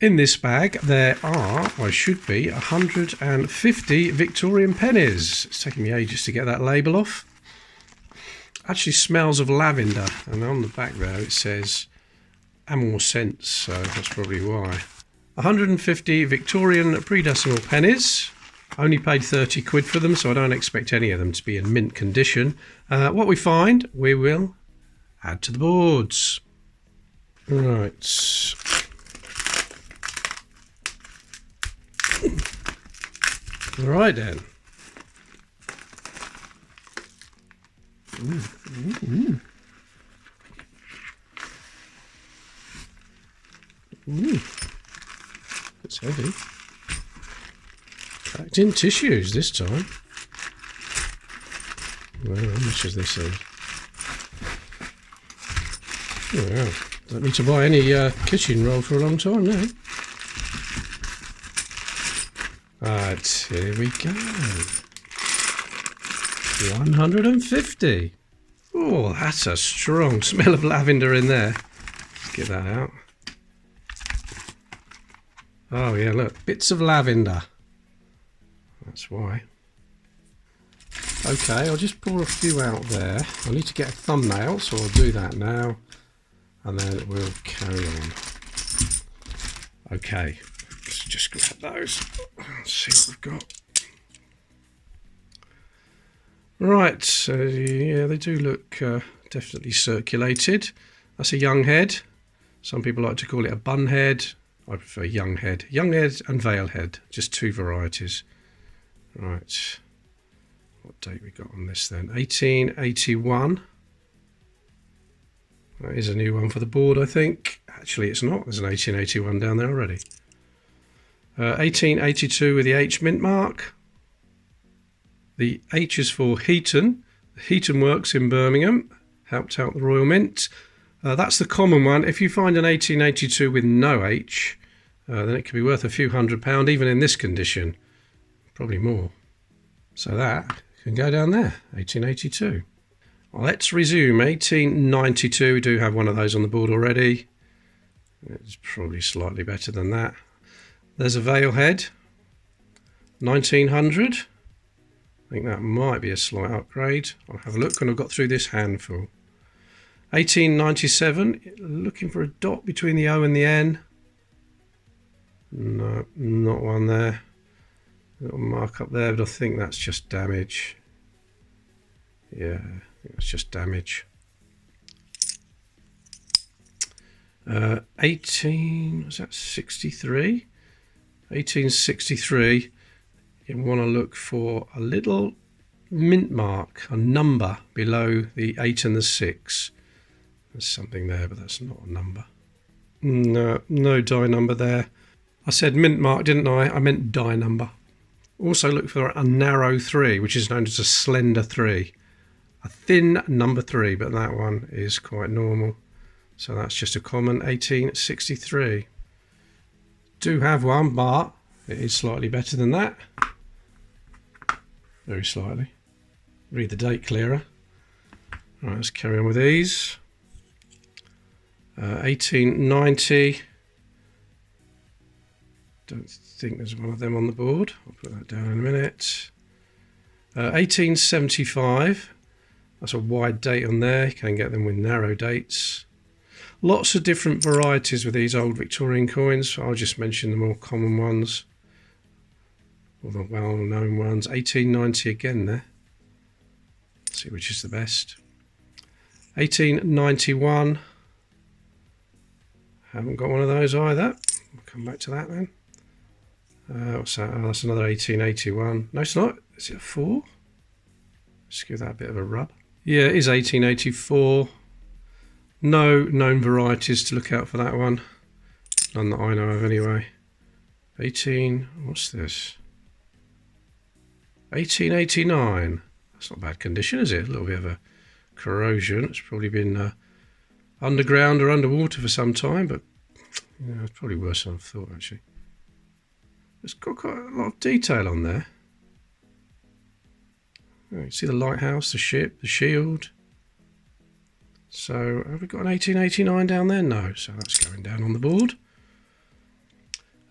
In this bag there are, or should be, 150 Victorian pennies. It's taken me ages to get that label off. Actually smells of lavender, and on the back there it says Amor Scents, so that's probably why. 150 Victorian pre-decimal pennies. Only paid 30 quid for them, so I don't expect any of them to be in mint condition. What we find, we will add to the boards. Right. Right then. It's heavy. Packed in tissues this time. Well, how much is this in? Oh, wow. Don't need to buy any kitchen roll for a long time now. Right, here we go. 150. Oh, that's a strong smell of lavender in there. Let's get that out. Oh yeah, look, bits of lavender. That's why. Okay, I'll just pour a few out there. I need to get a thumbnail, so I'll do that now. And then we'll carry on. Okay, let's just grab those. Let's see what we've got. Right, so yeah, they do look definitely circulated. That's a young head. Some people like to call it a bun head. I prefer young head. Young head and veil head, just two varieties. Right, what date we got on this then? 1881. That is a new one for the board, I think. Actually, it's not. There's an 1881 down there already. 1882 with the H mint mark. The H is for Heaton. The Heaton Works in Birmingham. Helped out the Royal Mint. That's the common one. If you find an 1882 with no H, then it could be worth a few £100, even in this condition. Probably more. So that can go down there, 1882. Well, let's resume 1892. We do have one of those on the board already. It's probably slightly better than that. There's a veil head, 1900. I think that might be a slight upgrade. I'll have a look when I've got through this handful. 1897, looking for a dot between the O and the N. No, not one there. Little mark up there, but I think that's just damage. Yeah, I think that's just damage. 1863? 1863. You want to look for a little mint mark, a number below the 8 and the 6. There's something there, but that's not a number. No, no die number there. I said mint mark, didn't I? I meant die number. Also look for a narrow 3, which is known as a slender 3. A thin number 3, but that one is quite normal. So that's just a common 1863. Do have one, but it is slightly better than that. Very slightly. Read the date clearer. Right, let's carry on with these. 1890. Don't think there's one of them on the board. I'll put that down in a minute. 1875. That's a wide date on there. You can get them with narrow dates. Lots of different varieties with these old Victorian coins. I'll just mention the more common ones. All the well-known ones. 1890 again there. Let's see which is the best. 1891. Haven't got one of those either. We'll come back to that then. What's that? Oh, that's another 1881. No, it's not. Is it a 4? Let's give that a bit of a rub. Yeah, it is 1884. No known varieties to look out for that one. None that I know of anyway. What's this? 1889. That's not bad condition, is it? A little bit of a corrosion. It's probably been underground or underwater for some time, but yeah, it's probably worse than I thought actually. It's got quite a lot of detail on there. Oh, you see the lighthouse, the ship, the shield. So have we got an 1889 down there? No, so that's going down on the board.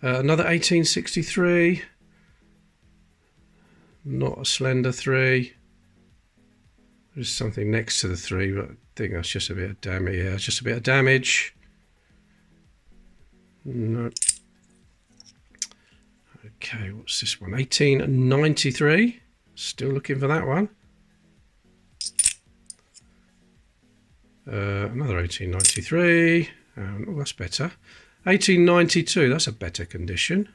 Another 1863. Not a slender 3. There's something next to the 3, but I think that's just a bit of damage. Yeah, it's just a bit of damage. No. Okay, what's this one? 1893. Still looking for that one. Another 1893. Oh, that's better. 1892. That's a better condition.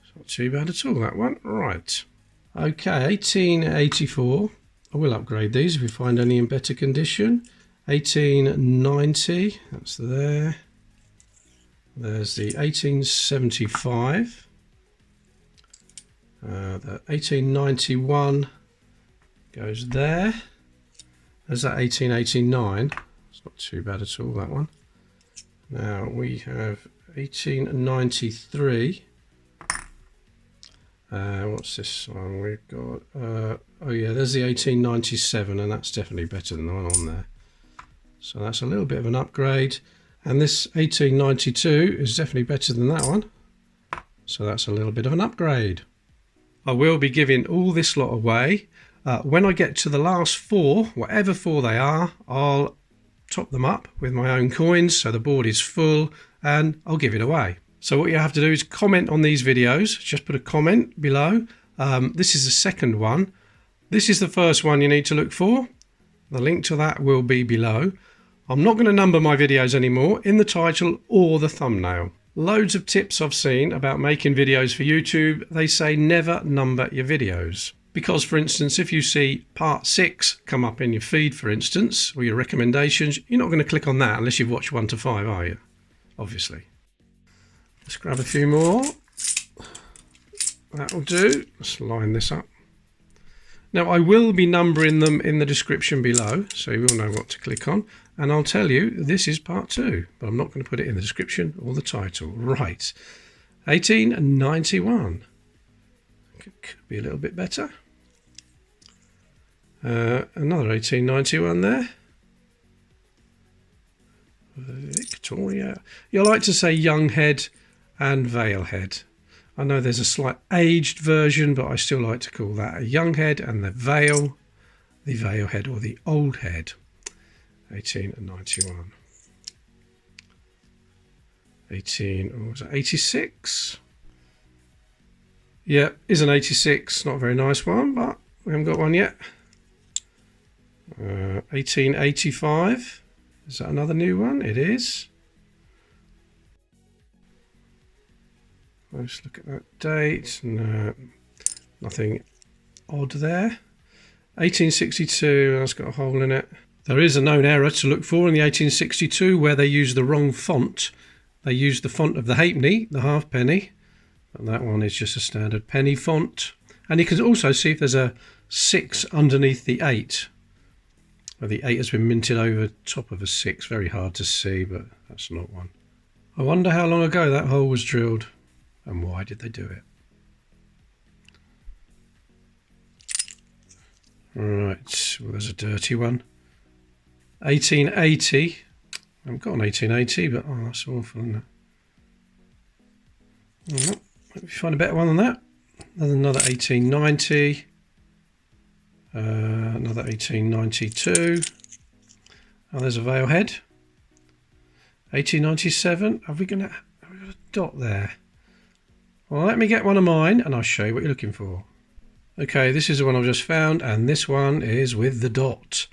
It's not too bad at all, that one. Right. Okay, 1884. I will upgrade these if we find any in better condition. 1890. That's there. There's the 1875. The 1891 goes there. There's that 1889. It's not too bad at all, that one. Now we have 1893. What's this one? We've got, oh yeah, there's the 1897, and that's definitely better than the one on there. So that's a little bit of an upgrade. And this 1892 is definitely better than that one. So that's a little bit of an upgrade. I will be giving all this lot away. When I get to the last 4, whatever 4 they are, I'll top them up with my own coins so the board is full, and I'll give it away. So what you have to do is comment on these videos. Just put a comment below. This is the second one. This is the first one you need to look for. The link to that will be below. I'm not going to number my videos anymore in the title or the thumbnail. Loads of tips I've seen about making videos for YouTube. They say never number your videos. Because, for instance, if you see part 6 come up in your feed, for instance, or your recommendations, you're not going to click on that unless you've watched 1 to 5, are you? Obviously. Let's grab a few more. That'll do. Let's line this up. Now, I will be numbering them in the description below, so you will know what to click on. And I'll tell you, this is part 2, but I'm not going to put it in the description or the title. Right. 1891. Could be a little bit better. Another 1891 there. Victoria. You like to say young head and veil head. I know there's a slight aged version, but I still like to call that a young head, and the veil head or the old head. 1891. 86. Yeah, is an 86. Not a very nice one, but we haven't got one yet. 1885. Is that another new one? It is. Let's look at that date. No, nothing odd there. 1862, that's got a hole in it. There is a known error to look for in the 1862 where they used the wrong font. They used the font of the halfpenny, the halfpenny. And that one is just a standard penny font. And you can also see if there's a 6 underneath the 8. Well, the 8 has been minted over top of a 6. Very hard to see, but that's not one. I wonder how long ago that hole was drilled. And why did they do it? Right, well, there's a dirty one. 1880. I haven't got an 1880, but oh, that's awful, isn't it? Right, let me find a better one than that. Another 1890. Another 1892. Oh, there's a veil head. 1897. Have we got a dot there? Well, let me get one of mine and I'll show you what you're looking for. Okay, this is the one I've just found, and this one is with the dot.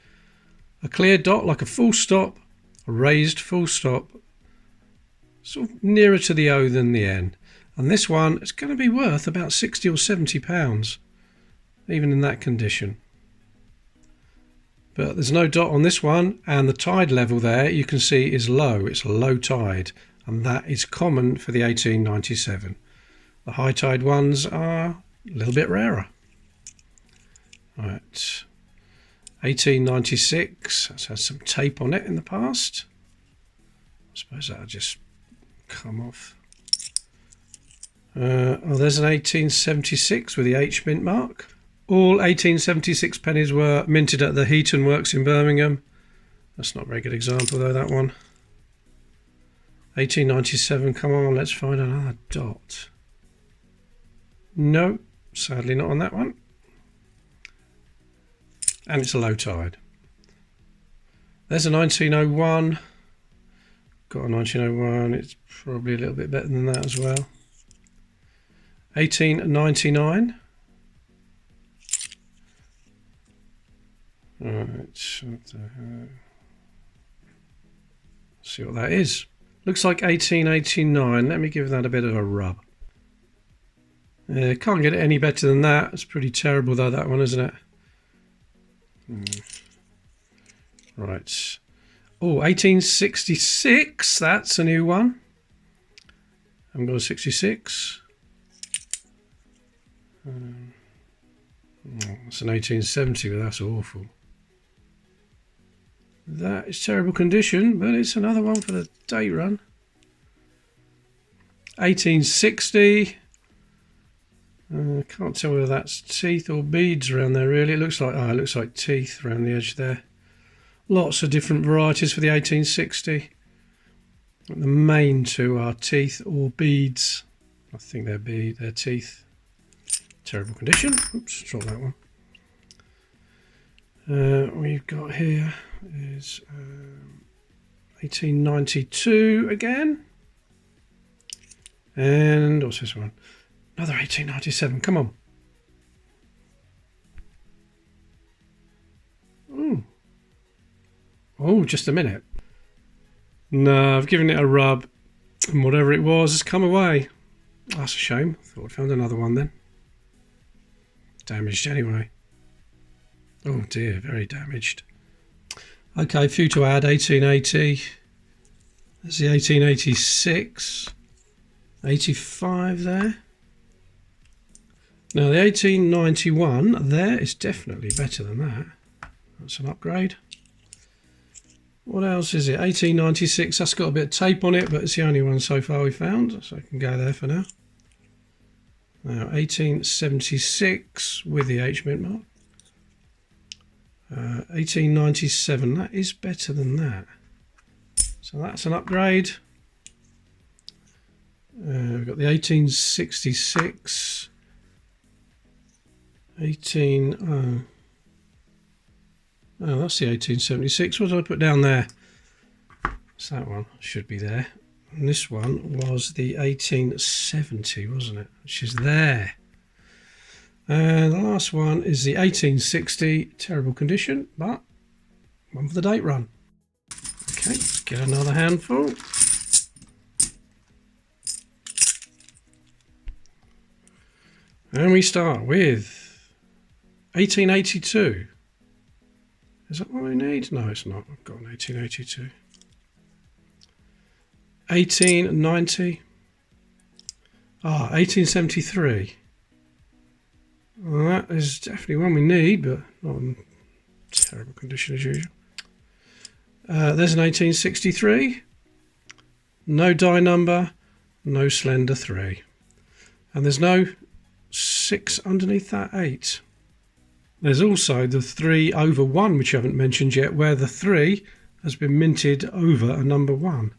A clear dot like a full stop, a raised full stop, sort of nearer to the O than the N. And this one is going to be worth about £60 or £70, even in that condition. But there's no dot on this one, and the tide level there you can see is low. It's low tide, and that is common for the 1897. The high tide ones are a little bit rarer. Right, 1896, that's had some tape on it in the past. I suppose that'll just come off. Oh, there's an 1876 with the H mint mark. All 1876 pennies were minted at the Heaton Works in Birmingham. That's not a very good example though, that one. 1897, come on, let's find another dot. No, sadly not on that one. And it's a low tide. There's a 1901. Got a 1901, it's probably a little bit better than that as well. 1899. Right, what the hell? See what that is. Looks like 1889. Let me give that a bit of a rub. Can't get it any better than that. It's pretty terrible though, that one, isn't it? Right. Oh, 1866. That's a new one. I'm going 66. That's an 1870, but that's awful. That is terrible condition, but it's another one for the day run. 1860. Can't tell whether that's teeth or beads around there really. It looks like teeth around the edge there. Lots of different varieties for the 1860. The main two are teeth or beads. I think they're teeth. Terrible condition. Oops, drop that one. We've got here is 1892 again. And what's this one? Another 1897. Come on. Ooh. Oh, just a minute. No, I've given it a rub, and whatever it was has come away. That's a shame. Thought I'd found another one then. Damaged anyway. Oh dear, very damaged. Okay, a few to add. 1880. There's the 1886. 85 there. Now the 1891 there is definitely better than that. That's an upgrade. What else is it? 1896. That's got a bit of tape on it, but it's the only one so far we found, so I can go there for now. Now 1876 with the H mint mark. 1897. That is better than that. So that's an upgrade. We've got the 1866. Oh, that's the 1876. What did I put down there? It's that one. Should be there. And this one was the 1870, wasn't it? Which is there. And the last one is the 1860. Terrible condition, but one for the date run. Okay, let's get another handful. And we start with 1882. Is that what we need? No, it's not. I've got an 1882. 1890. 1873. Well, that is definitely one we need, but not in terrible condition as usual. There's an 1863. No die number, no slender 3. And there's no 6 underneath that 8. There's also the 3 over 1, which I haven't mentioned yet, where the 3 has been minted over a number 1.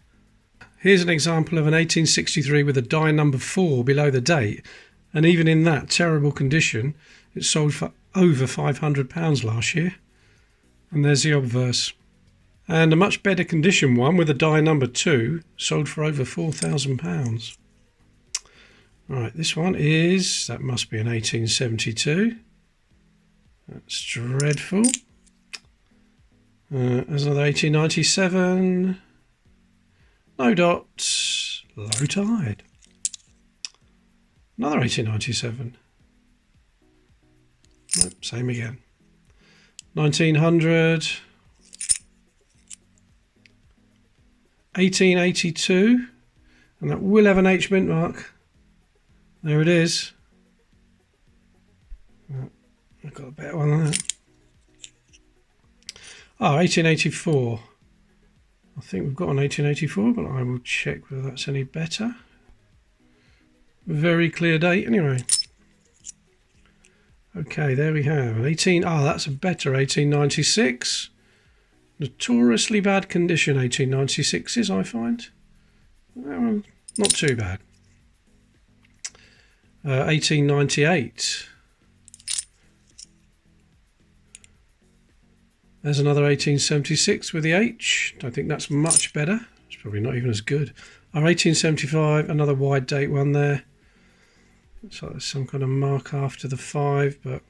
Here's an example of an 1863 with a die number 4 below the date, and even in that terrible condition, it sold for over £500 last year. And there's the obverse. And a much better condition one with a die number 2 sold for over £4,000. Right, this one is, that must be an 1872. That's dreadful. There's another 1897. No dots. Low tide. Another 1897. Nope, same again. 1900. 1882. And that will have an H mint mark. There it is. I've got a better one than that. 1884. I think we've got an 1884, but I will check whether that's any better. Very clear date anyway. Okay, there we have an 18. That's a better 1896. Notoriously bad condition 1896s, I find. Well, not too bad. 1898. There's another 1876 with the H. Don't think that's much better. It's probably not even as good. Our 1875, another wide date one there. Looks like there's some kind of mark after the 5, but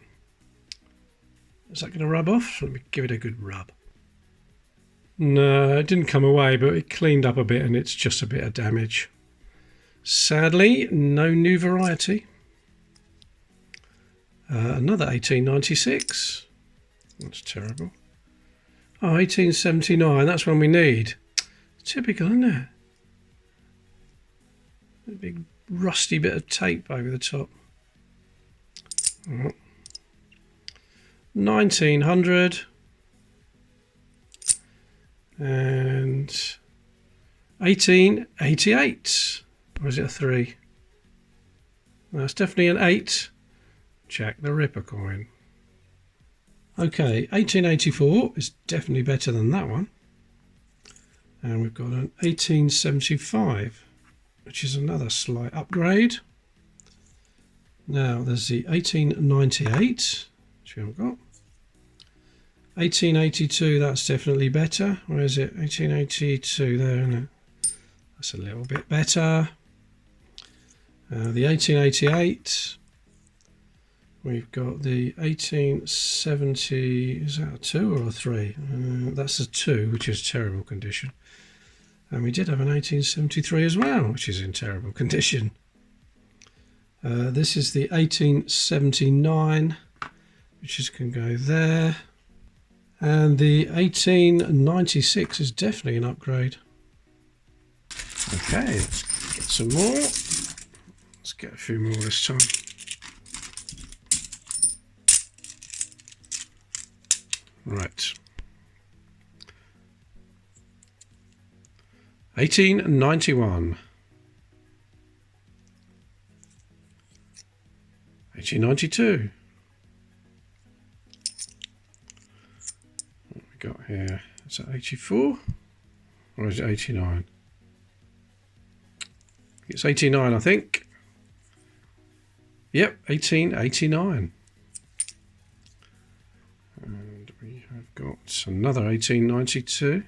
is that going to rub off? Let me give it a good rub. No, it didn't come away, but it cleaned up a bit and it's just a bit of damage. Sadly, no new variety. Another 1896. That's terrible. Oh, 1879, that's one we need. Typical, isn't it? A big rusty bit of tape over the top. Oh. 1900. And 1888. Or is it a 3? No, it's definitely an 8. Jack the Ripper coin. Okay, 1884 is definitely better than that one. And we've got an 1875, which is another slight upgrade. Now there's the 1898, which we haven't got. 1882, that's definitely better. Where is it? 1882 there, isn't it? That's a little bit better. The 1888. We've got the 1870, is that a 2 or a 3? That's a 2, which is terrible condition. And we did have an 1873 as well, which is in terrible condition. This is the 1879, which can go there. And the 1896 is definitely an upgrade. Okay, let's get some more. Let's get a few more this time. Right. 1891. 1892. What we got here? Is that 84? Or is it 89? It's 89, I think. Yep, 1889. And we have got another 1892.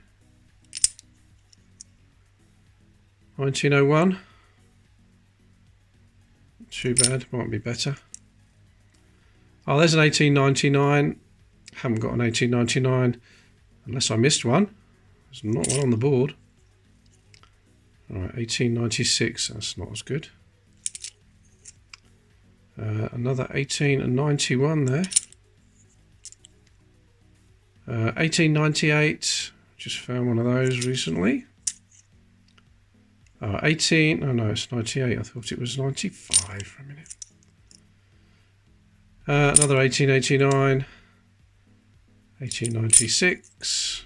1901. Too bad, might be better. Oh, there's an 1899. Haven't got an 1899 unless I missed one. There's not one on the board. Alright, 1896, that's not as good. Another 1891 there. 1898, just found one of those recently. 18, oh no, it's 98, I thought it was 95 for a minute. Another 1889, 1896,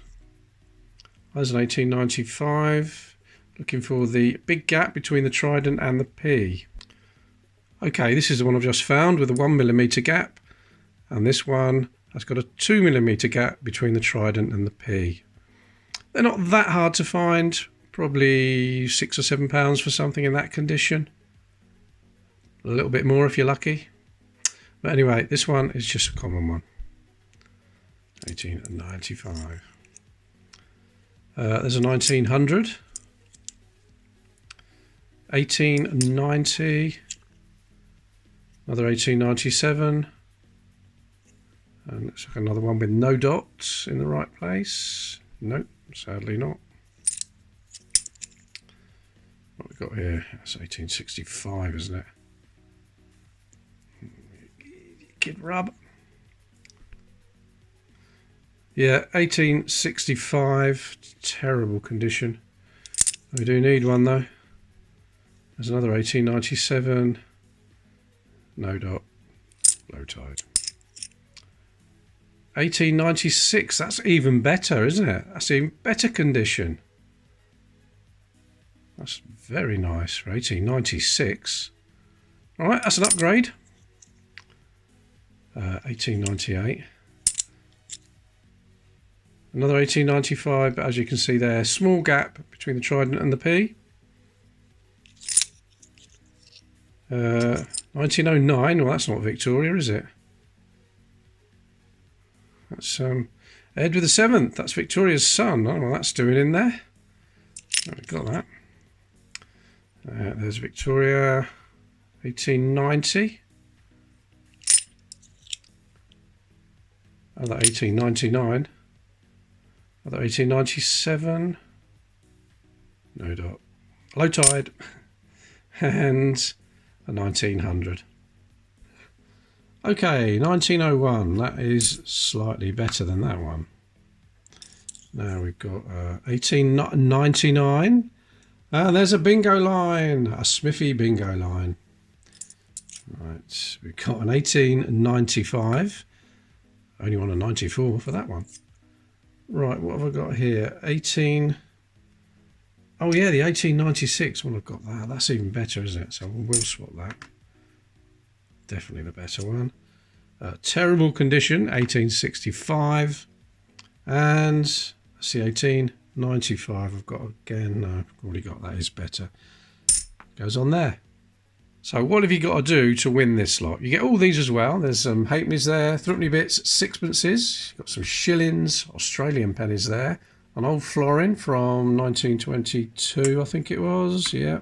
there's an 1895, looking for the big gap between the trident and the P. Okay, this is the one I've just found with a 1mm gap, and this one has got a 2mm gap between the trident and the P. They're not that hard to find, probably £6 or £7 for something in that condition. A little bit more if you're lucky. But anyway, this one is just a common one. 1895. There's a 1900. 1890. Another 1897. And looks like another one with no dots in the right place. Nope, sadly not. What we got here? That's 1865, isn't it? Kid rub. Yeah, 1865. Terrible condition. We do need one though. There's another 1897. No dot. Low tide. 1896. That's even better, isn't it? That's even better condition. That's very nice for 1896. All right, that's an upgrade. 1898. Another 1895, but as you can see there, small gap between the trident and the P. 1909. Well, that's not Victoria, is it? That's Edward VII. That's Victoria's son. Oh, well, that's doing in there. Oh, we got that. There's Victoria, 1890. Other 1899. Other 1897. No dot. Low tide. And a 1900. Okay, 1901. That is slightly better than that one. Now we've got 1899. There's a bingo line, a Smithy bingo line. Right, we've got an 1895. Only won a 94 for that one. Right, what have I got here? 18. Oh yeah, the 1896 one. I've got that. That's even better, isn't it? So we'll swap that. Definitely the better one. Terrible condition, 1865. And let's see, 1895. I've got again. No, I've already got that. Is better. Goes on there. So what have you got to do to win this lot? You get all these as well. There's some halfpennies there, threepenny bits, sixpences. You've got some shillings, Australian pennies there. An old florin from 1922, I think it was. Yeah.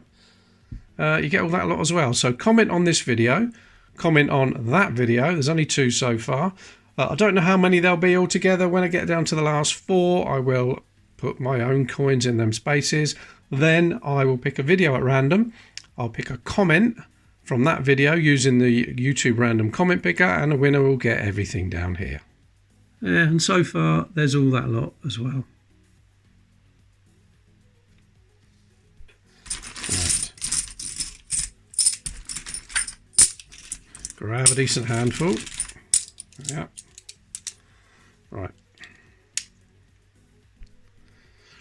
You get all that lot as well. So comment on this video. Comment on that video. There's only 2 so far. I don't know how many there'll be altogether. When I get down to the last 4, I will put my own coins in them spaces. Then I will pick a video at random. I'll pick a comment from that video using the YouTube random comment picker, and the winner will get everything down here. Yeah, and so far there's all that lot as well. Right. Grab a decent handful. Yeah. Right.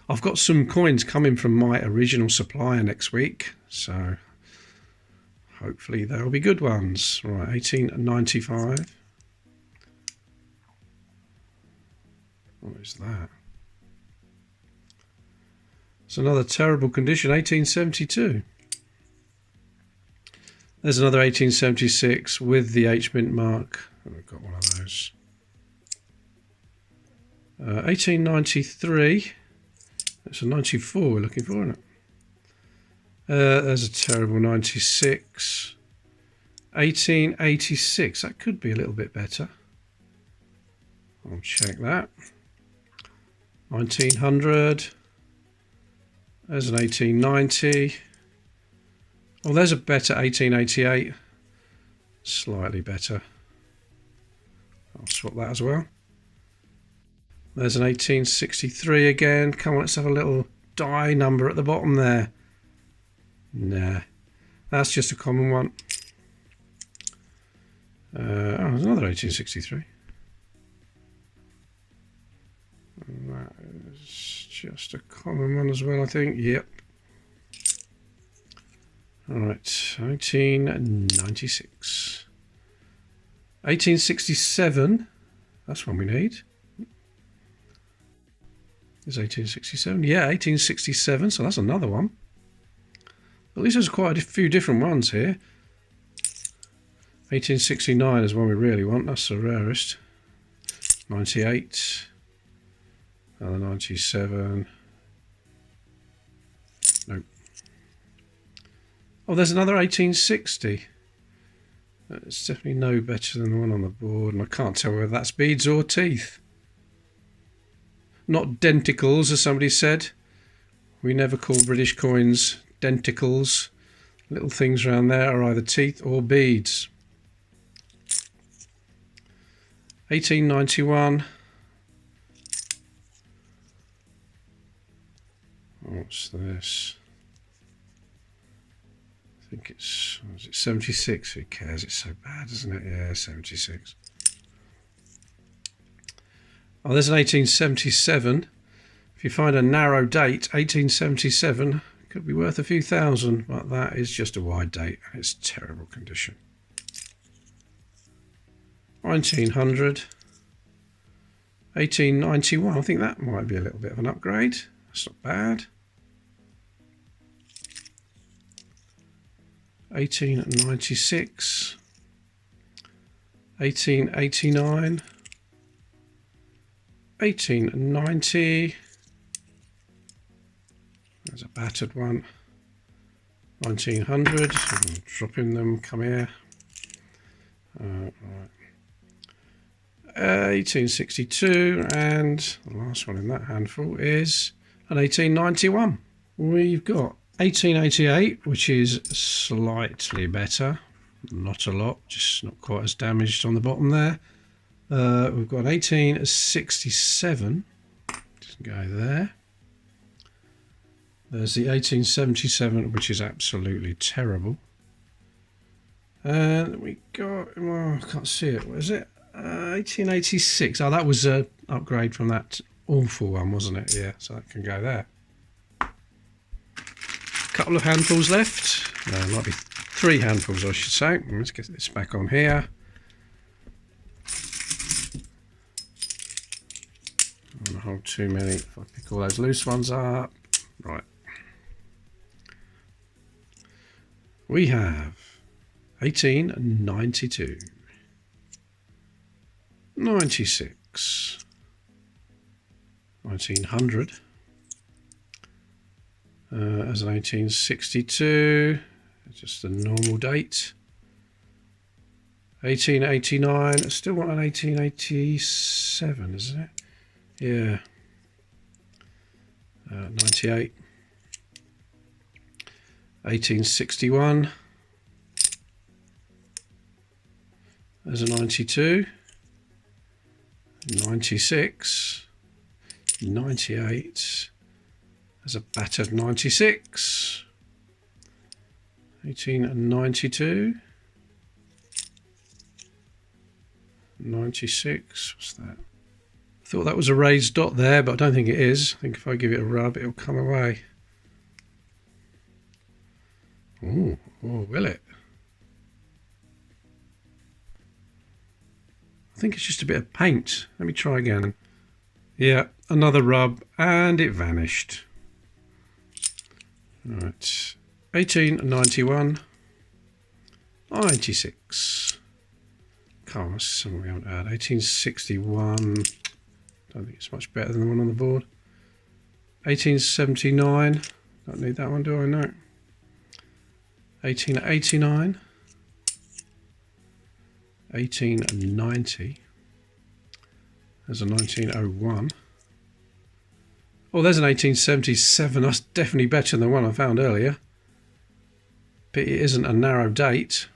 I've got some coins coming from my original supplier next week, so hopefully they'll be good ones. Right, 1895. What is that? It's another terrible condition, 1872. There's another 1876 with the H mint mark. Oh, we've got one of those. 1893. It's a 94 we're looking for, isn't it? There's a terrible 96. 1886. That could be a little bit better. I'll check that. 1900. There's an 1890. Oh, there's a better 1888. Slightly better. I'll swap that as well. There's an 1863 again. Come on, let's have a little die number at the bottom there. Nah, that's just a common one. Oh, there's another 1863. That is just a common one as well, I think. Yep. All right, 1996. 1867. That's one we need. Is 1867? Yeah, 1867. So that's another one. At least there's quite a few different ones here. 1869 is one we really want. That's the rarest. 98. Another 97. Nope. Oh, there's another 1860. It's definitely no better than the one on the board, and I can't tell whether that's beads or teeth. Not denticles, as somebody said. We never call British coins denticles. Little things around there are either teeth or beads. 1891. What's this? I think it's 76. Who cares? It's so bad, isn't it? Yeah, 76. Oh, there's an 1877. If you find a narrow date, 1877 could be worth a few thousand, but that is just a wide date. It's terrible condition. 1900. 1891. I think that might be a little bit of an upgrade. That's not bad. 1896, 1889, 1890. There's a battered one. 1900. I'm dropping them. Come here. Right. 1862, and the last one in that handful is an 1891. We've got 1888, which is slightly better, not a lot, just not quite as damaged on the bottom there. We've got 1867, just go there. There's the 1877, which is absolutely terrible. And we got, well, I can't see it, what is it? 1886. Oh, that was an upgrade from that awful one, wasn't it? Yeah, so that can go there. Couple of handfuls left. No, might be 3 handfuls, I should say. Let's get this back on here. I don't want to hold too many. If I pick all those loose ones up. Right. We have 1892. 96, 1900, as an 1862, just a normal date. 1889, I still want an 1887, isn't it? Yeah. 98, 1861, as a 92. 96, 98, as a battered 96, 1892, 96, what's that? I thought that was a raised dot there, but I don't think it is. I think if I give it a rub, it'll come away. Oh, will it? I think it's just a bit of paint. Let me try again. Yeah, another rub, and it vanished. Right, 1891, 96. Come on, that's something we haven't had. 1861. Don't think it's much better than the one on the board. 1879. Don't need that one, do I? No. 1889. 1890. There's a 1901. Oh, there's an 1877. That's definitely better than the one I found earlier. But it isn't a narrow date.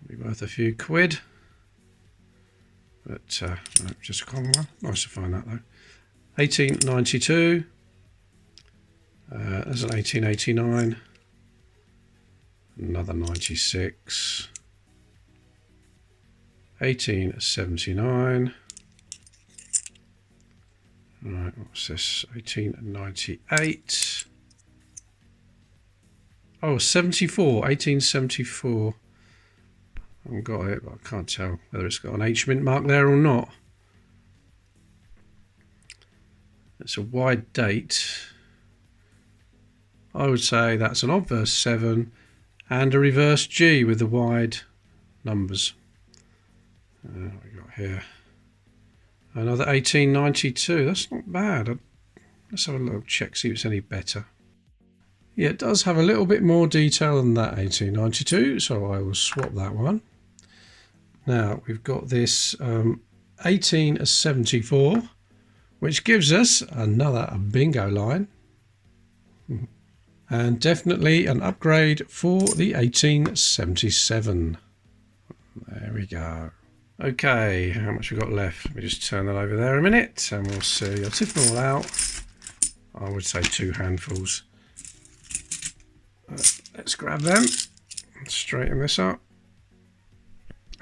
Be worth a few quid. But no, just a common one. Nice to find that though. 1892. There's an 1889. Another 96. 1879. Right, what's this? 1898. Oh, 74. 1874. I haven't got it, but I can't tell whether it's got an H mint mark there or not. It's a wide date. I would say that's an obverse 7 and a reverse G with the wide numbers. What we got here? Another 1892. That's not bad. Let's have a little check, see if it's any better. Yeah, it does have a little bit more detail than that 1892, so I will swap that one. Now we've got this 1874, which gives us another bingo line. And definitely an upgrade for the 1877. There we go. Okay, how much we got left? Let me just turn that over there a minute and we'll see. I'll tip them all out. I would say 2 handfuls. Let's grab them. Straighten this up.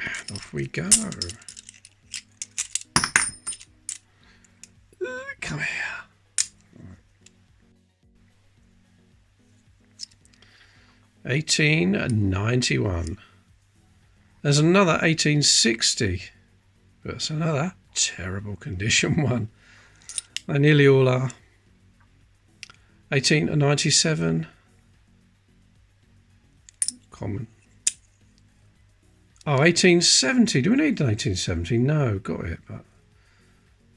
And off we go. Come here. 1891. There's another 1860, but it's another terrible condition one. They nearly all are. 1897, common. Oh, 1870. Do we need 1870? No, got it. But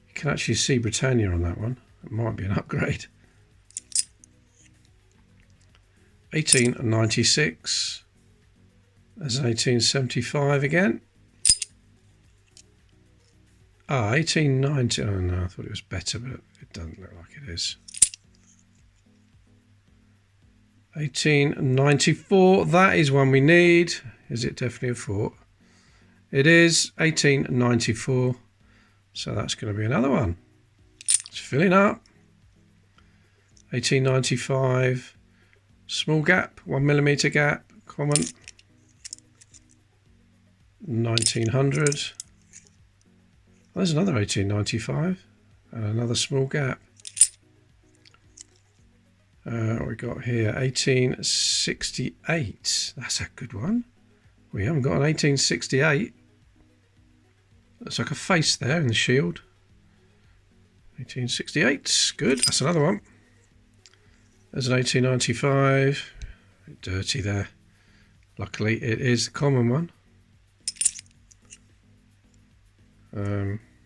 you can actually see Britannia on that one. It might be an upgrade. 1896. There's an 1875 again. Ah, 1890. Oh no, I thought it was better, but it doesn't look like it is. 1894. That is one we need. Is it definitely a fort? It is 1894. So that's going to be another one. It's filling up. 1895. Small gap, 1 millimeter gap, common. 1900. Oh, there's another 1895 and another small gap. What we got here? 1868. That's a good one. We haven't got an 1868. Looks like a face there in the shield. 1868. Good. That's another one. There's an 1895. A bit dirty there. Luckily, it is the common one.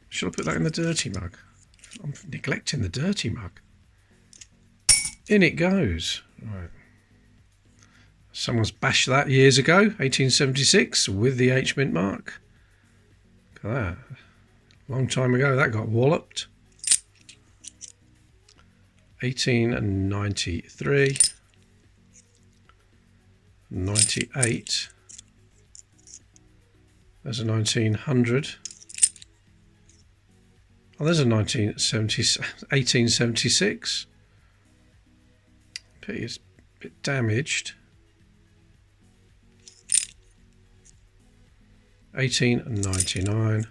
Should I put that in the dirty mug? I'm neglecting the dirty mug. In it goes. Right. Someone's bashed that years ago, 1876, with the H mint mark. Look at that. Long time ago, that got walloped. 1893. 98. There's a 1900. Oh, there's a 1876. Pity it's a bit damaged. 1899.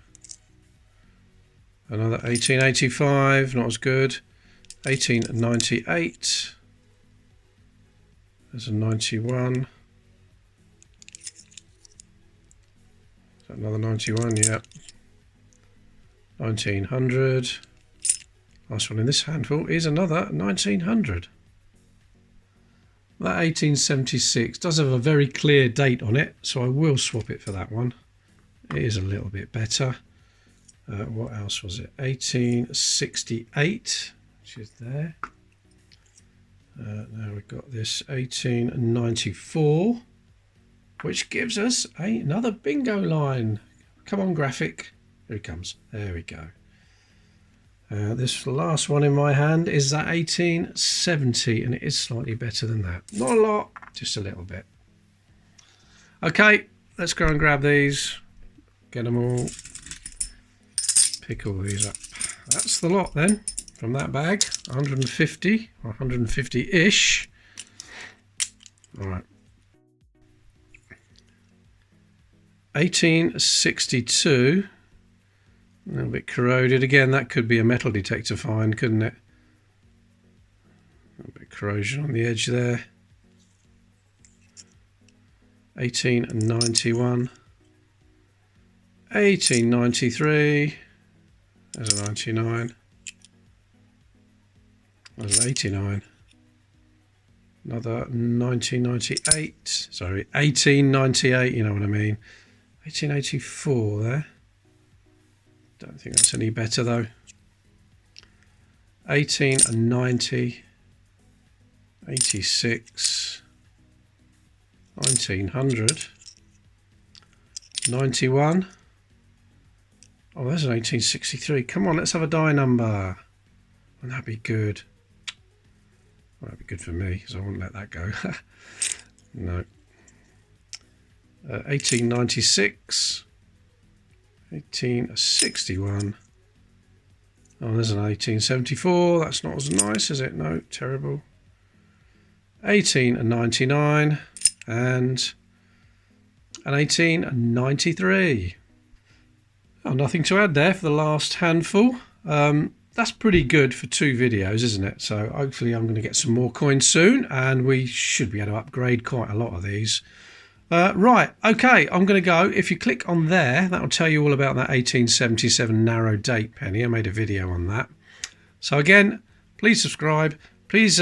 Another 1885, not as good. 1898. There's a 91. Is that another 91? Yep. 1900. Last one in this handful is another 1900. That 1876 does have a very clear date on it, so I will swap it for that one. It is a little bit better. What else was it? 1868, which is there. Now we've got this 1894, which gives us another bingo line. Come on, graphic. Here it comes. There we go. This last one in my hand is that 1870, and it is slightly better than that. Not a lot, just a little bit. Okay, let's go and grab these. Get them all. Pick all these up. That's the lot then from that bag. 150 or 150-ish. All right. 1862. A little bit corroded again. That could be a metal detector find, couldn't it? A little bit of corrosion on the edge there. 1891. 1893. There's a 99. There's an 89. Another 1998. Sorry, 1898. You know what I mean. 1884 there. Don't think that's any better though. 1890. 86. 1900. 91. Oh, there's an 1863. Come on, let's have a die number. Wouldn't that be good? Well, that'd be good for me, because I wouldn't let that go. No. 1896. 1861. Oh, there's an 1874. That's not as nice, is it? No, terrible. 1899. And an 1893. Oh, nothing to add there for the last handful. That's pretty good for 2 videos, isn't it? So hopefully I'm going to get some more coins soon, and we should be able to upgrade quite a lot of these. Right, okay, I'm going to go. If you click on there, that will tell you all about that 1877 narrow date penny. I made a video on that. So again, please subscribe. Please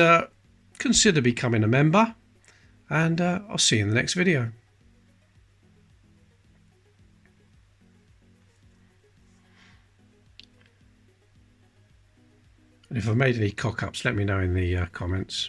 consider becoming a member. and I'll see you in the next video. And if I've made any cock-ups, let me know in the comments.